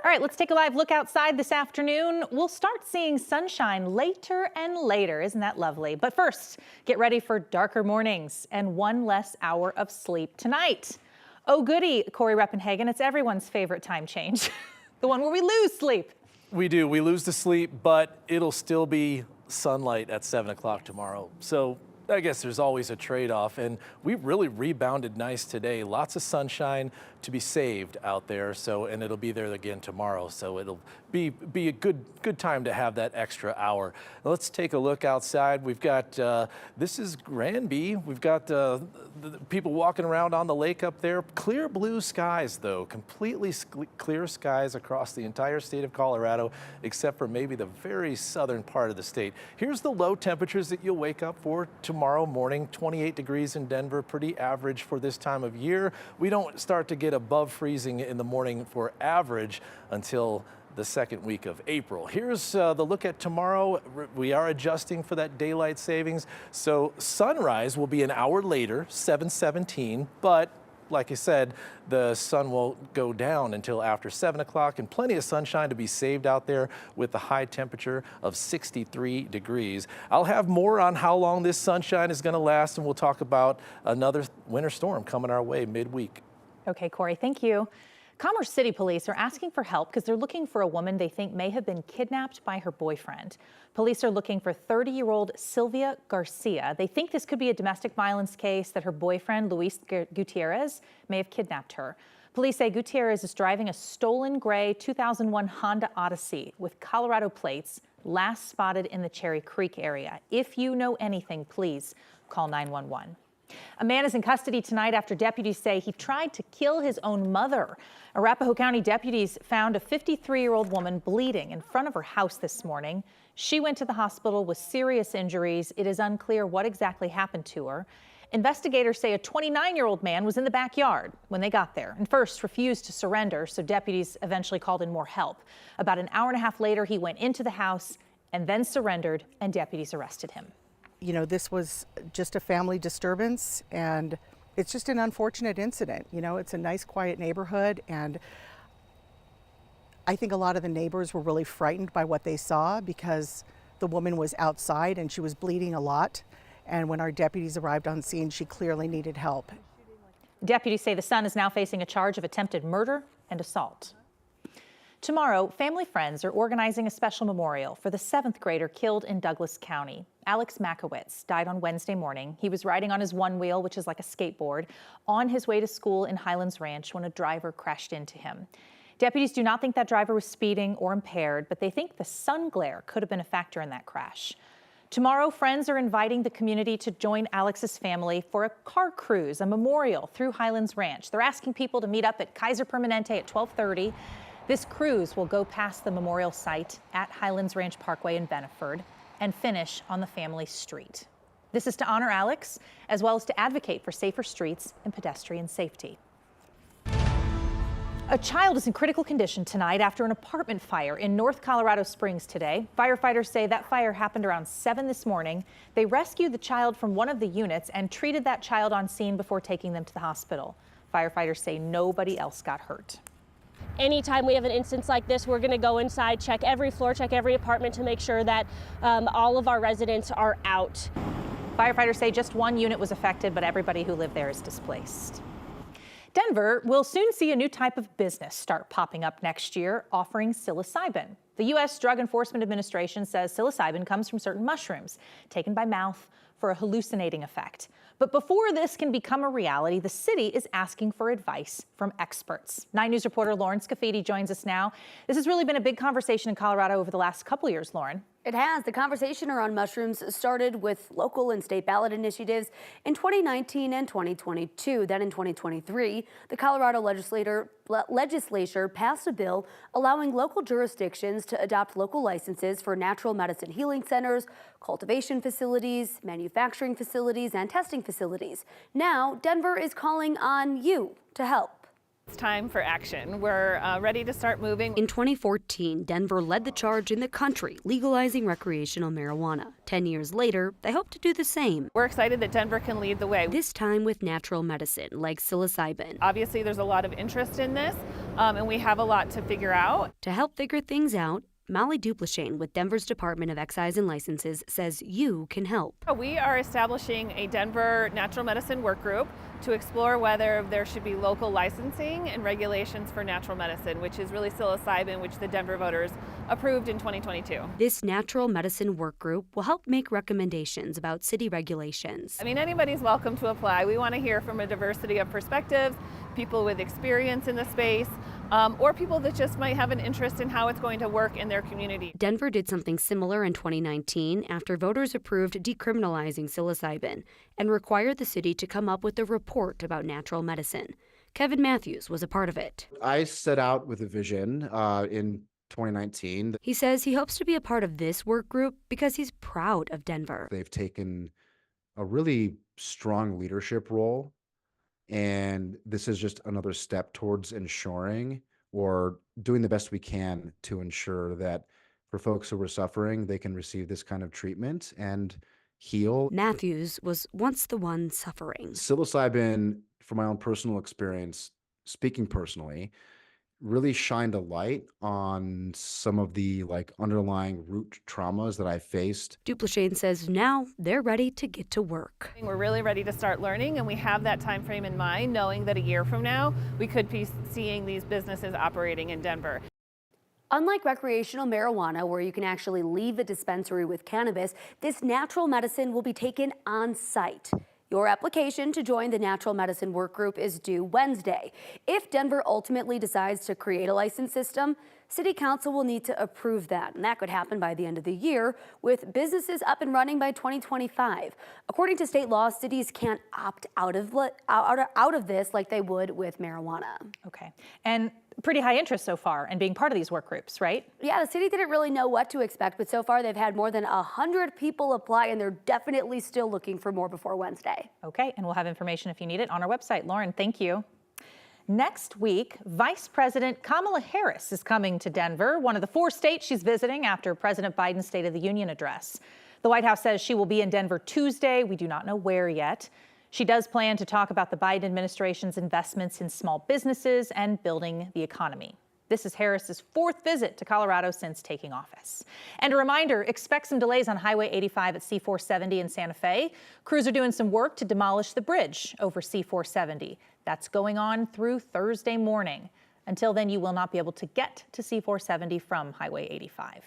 All right, let's take a live look outside this afternoon. We'll start seeing sunshine later and later. Isn't that lovely? But first, get ready for darker mornings and one less hour of sleep tonight. Oh, goody, Corey Reppenhagen. It's everyone's favorite time change, the one where we lose sleep. We do. We lose the sleep, but it'll still be sunlight at 7 o'clock tomorrow. So I guess there's always a trade-off, and we really rebounded nice today. Lots of sunshine to be saved out there, and it'll be there again tomorrow. So it'll be a good time to have that extra hour. Now let's take a look outside. We've got this is Granby. We've got the people walking around on the lake up there. Clear blue skies, though, completely clear skies across the entire state of Colorado, except for maybe the very southern part of the state. Here's the low temperatures that you'll wake up for tomorrow morning. 28 degrees in Denver, pretty average for this time of year. We don't start to get above freezing in the morning for average until the second week of April. Here's the look at tomorrow. We are adjusting for that daylight savings. So sunrise will be an hour later, 7:17, but like I said, the sun won't go down until after 7 o'clock, and plenty of sunshine to be saved out there with the high temperature of 63 degrees. I'll have more on how long this sunshine is going to last, and we'll talk about another winter storm coming our way midweek. Okay, Corey, thank you. Commerce City police are asking for help because they're looking for a woman they think may have been kidnapped by her boyfriend. Police are looking for 30-year-old Sylvia Garcia. They think this could be a domestic violence case that her boyfriend, Luis Gutierrez, may have kidnapped her. Police say Gutierrez is driving a stolen gray 2001 Honda Odyssey with Colorado plates, last spotted in the Cherry Creek area. If you know anything, please call 911. A man is in custody tonight after deputies say he tried to kill his own mother. Arapahoe County deputies found a 53-year-old woman bleeding in front of her house this morning. She went to the hospital with serious injuries. It is unclear what exactly happened to her. Investigators say a 29-year-old man was in the backyard when they got there and first refused to surrender, so deputies eventually called in more help. About an hour and a half later, he went into the house and then surrendered, and deputies arrested him. You know, this was just a family disturbance, and it's just an unfortunate incident. You know, it's a nice, quiet neighborhood, and I think a lot of the neighbors were really frightened by what they saw because the woman was outside and she was bleeding a lot. And when our deputies arrived on scene, she clearly needed help. Deputies say the son is now facing a charge of attempted murder and assault. Tomorrow, family friends are organizing a special memorial for the 7th grader killed in Douglas County. Alex Makowitz died on Wednesday morning. He was riding on his one wheel, which is like a skateboard, on his way to school in Highlands Ranch when a driver crashed into him. Deputies do not think that driver was speeding or impaired, but they think the sun glare could have been a factor in that crash. Tomorrow, friends are inviting the community to join Alex's family for a car cruise, a memorial through Highlands Ranch. They're asking people to meet up at Kaiser Permanente at 12:30. This cruise will go past the memorial site at Highlands Ranch Parkway in Beneford and finish on the family street. This is to honor Alex, as well as to advocate for safer streets and pedestrian safety. A child is in critical condition tonight after an apartment fire in North Colorado Springs today. Firefighters say that fire happened around 7 this morning. They rescued the child from one of the units and treated that child on scene before taking them to the hospital. Firefighters say nobody else got hurt. Anytime we have an instance like this, we're going to go inside, check every floor, check every apartment to make sure that all of our residents are out. Firefighters say just one unit was affected, but everybody who lived there is displaced. Denver will soon see a new type of business start popping up next year, offering psilocybin. The U.S. Drug Enforcement Administration says psilocybin comes from certain mushrooms taken by mouth for a hallucinating effect. But before this can become a reality, the city is asking for advice from experts. 9 News reporter Lauren Scafidi joins us now. This has really been a big conversation in Colorado over the last couple years, Lauren. It has. The conversation around mushrooms started with local and state ballot initiatives in 2019 and 2022. Then in 2023, the Colorado legislature passed a bill allowing local jurisdictions to adopt local licenses for natural medicine healing centers, cultivation facilities, manufacturing facilities, and testing facilities. Now, Denver is calling on you to help. It's time for action. We're ready to start moving. In 2014, Denver led the charge in the country legalizing recreational marijuana. 10 years later, they hope to do the same. We're excited that Denver can lead the way. This time with natural medicine like psilocybin. Obviously, there's a lot of interest in this. and we have a lot to figure out. To help figure things out, Molly Duplashane with Denver's Department of Excise and Licenses says you can help. We are establishing a Denver natural medicine work group to explore whether there should be local licensing and regulations for natural medicine, which is really psilocybin, which the Denver voters approved in 2022. This natural medicine work group will help make recommendations about city regulations. I mean, anybody's welcome to apply. We want to hear from a diversity of perspectives, people with experience in the space, or people that just might have an interest in how it's going to work in their community. Denver did something similar in 2019 after voters approved decriminalizing psilocybin and required the city to come up with a report about natural medicine. Kevin Matthews was a part of it. I set out with a vision in 2019. He says he hopes to be a part of this work group because he's proud of Denver. They've taken a really strong leadership role, and this is just another step towards ensuring or doing the best we can to ensure that for folks who are suffering, they can receive this kind of treatment and heal. Matthews was once the one suffering. Psilocybin, from my own personal experience, speaking personally, really shined a light on some of the underlying root traumas that I faced. Duplashane says now they're ready to get to work. We're really ready to start learning, and we have that time frame in mind, knowing that a year from now we could be seeing these businesses operating in Denver. Unlike recreational marijuana, where you can actually leave a dispensary with cannabis, this natural medicine will be taken on site. Your application to join the Natural Medicine Work Group is due Wednesday. If Denver ultimately decides to create a license system, City Council will need to approve that, and that could happen by the end of the year, with businesses up and running by 2025. According to state law, cities can't opt out of this like they would with marijuana. Okay, and pretty high interest so far in being part of these work groups, right? Yeah, the city didn't really know what to expect, but so far they've had more than 100 people apply, and they're definitely still looking for more before Wednesday. Okay, and we'll have information if you need it on our website. Lauren, thank you. Next week, Vice President Kamala Harris is coming to Denver, one of the 4 states she's visiting after President Biden's State of the Union address. The White House says she will be in Denver Tuesday. We do not know where yet. She does plan to talk about the Biden administration's investments in small businesses and building the economy. This is Harris's 4th visit to Colorado since taking office. And a reminder, expect some delays on Highway 85 at C-470 in Santa Fe. Crews are doing some work to demolish the bridge over C-470. That's going on through Thursday morning. Until then, you will not be able to get to C-470 from Highway 85.